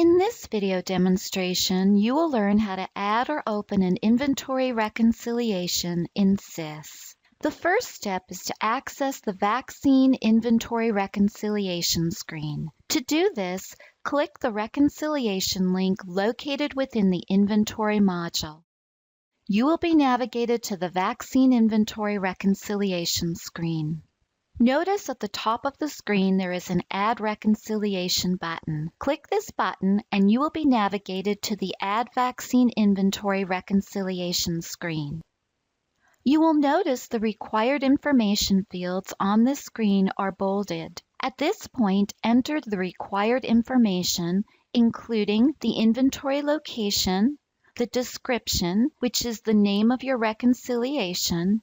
In this video demonstration, you will learn how to add or open an inventory reconciliation in CIIS. The first step is to access the Vaccine Inventory Reconciliation screen. To do this, click the reconciliation link located within the Inventory module. You will be navigated to the Vaccine Inventory Reconciliation screen. Notice at the top of the screen there is an Add Reconciliation button. Click this button and you will be navigated to the Add Vaccine Inventory Reconciliation screen. You will notice the required information fields on this screen are bolded. At this point, enter the required information, including the inventory location, the description, which is the name of your reconciliation,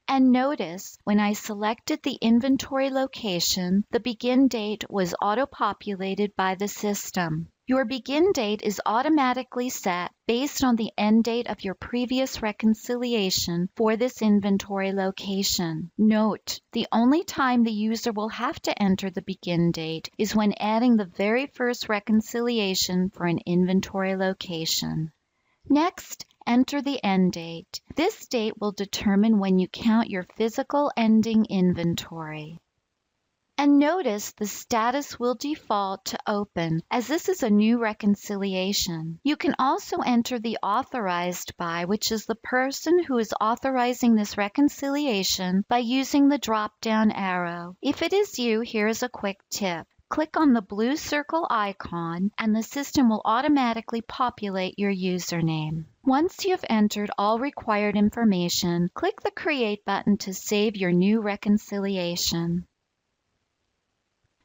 and notice when I selected the inventory location, the begin date was auto-populated by the system. Your begin date is automatically set based on the end date of your previous reconciliation for this inventory location. Note, the only time the user will have to enter the begin date is when adding the very first reconciliation for an inventory location. Next, enter the end date. This date will determine when you count your physical ending inventory. And notice the status will default to open, as this is a new reconciliation. You can also enter the authorized by, which is the person who is authorizing this reconciliation, by using the drop-down arrow. If it is you, here is a quick tip. Click on the blue circle icon and the system will automatically populate your username. Once you have entered all required information, click the Create button to save your new reconciliation.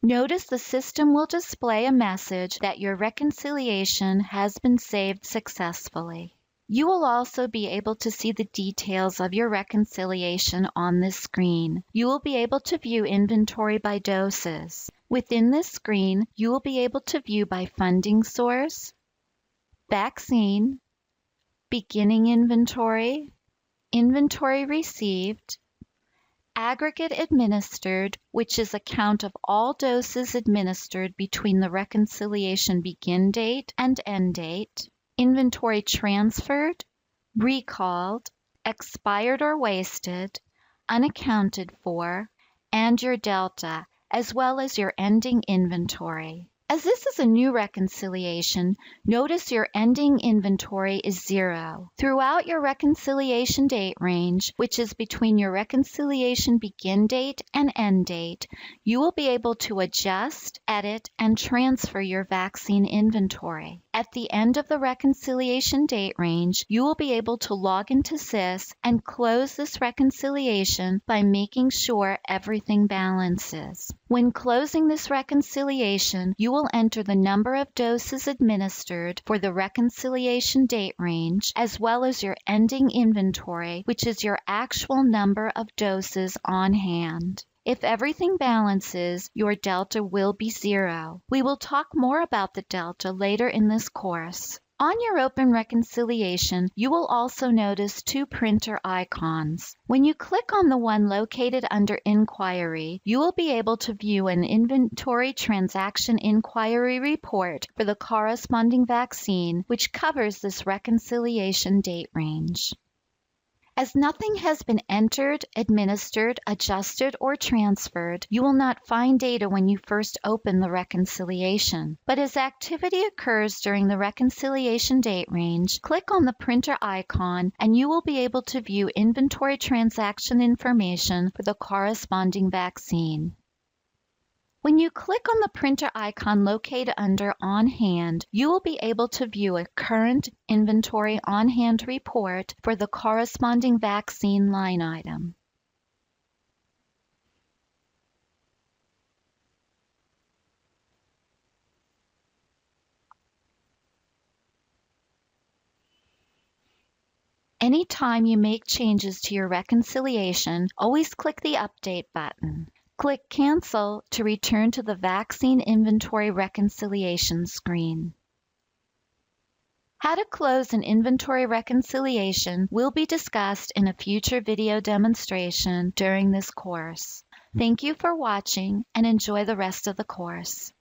Notice the system will display a message that your reconciliation has been saved successfully. You will also be able to see the details of your reconciliation on this screen. You will be able to view inventory by doses. Within this screen, you will be able to view by funding source, vaccine, beginning inventory, inventory received, aggregate administered, which is a count of all doses administered between the reconciliation begin date and end date, inventory transferred, recalled, expired or wasted, unaccounted for, and your delta, as well as your ending inventory. As this is a new reconciliation, notice your ending inventory is 0. Throughout your reconciliation date range, which is between your reconciliation begin date and end date, you will be able to adjust, edit, and transfer your vaccine inventory. At the end of the reconciliation date range, you will be able to log into CIIS and close this reconciliation by making sure everything balances. When closing this reconciliation, you will enter the number of doses administered for the reconciliation date range, as well as your ending inventory, which is your actual number of doses on hand. If everything balances, your delta will be 0. We will talk more about the delta later in this course. On your open reconciliation, you will also notice two printer icons. When you click on the one located under Inquiry, you will be able to view an Inventory Transaction Inquiry report for the corresponding vaccine, which covers this reconciliation date range. As nothing has been entered, administered, adjusted, or transferred, you will not find data when you first open the reconciliation. But as activity occurs during the reconciliation date range, click on the printer icon and you will be able to view inventory transaction information for the corresponding vaccine. When you click on the printer icon located under On Hand, you will be able to view a current inventory on hand report for the corresponding vaccine line item. Anytime you make changes to your reconciliation, always click the Update button. Click Cancel to return to the Vaccine Inventory Reconciliation screen. How to close an inventory reconciliation will be discussed in a future video demonstration during this course. Thank you for watching and enjoy the rest of the course.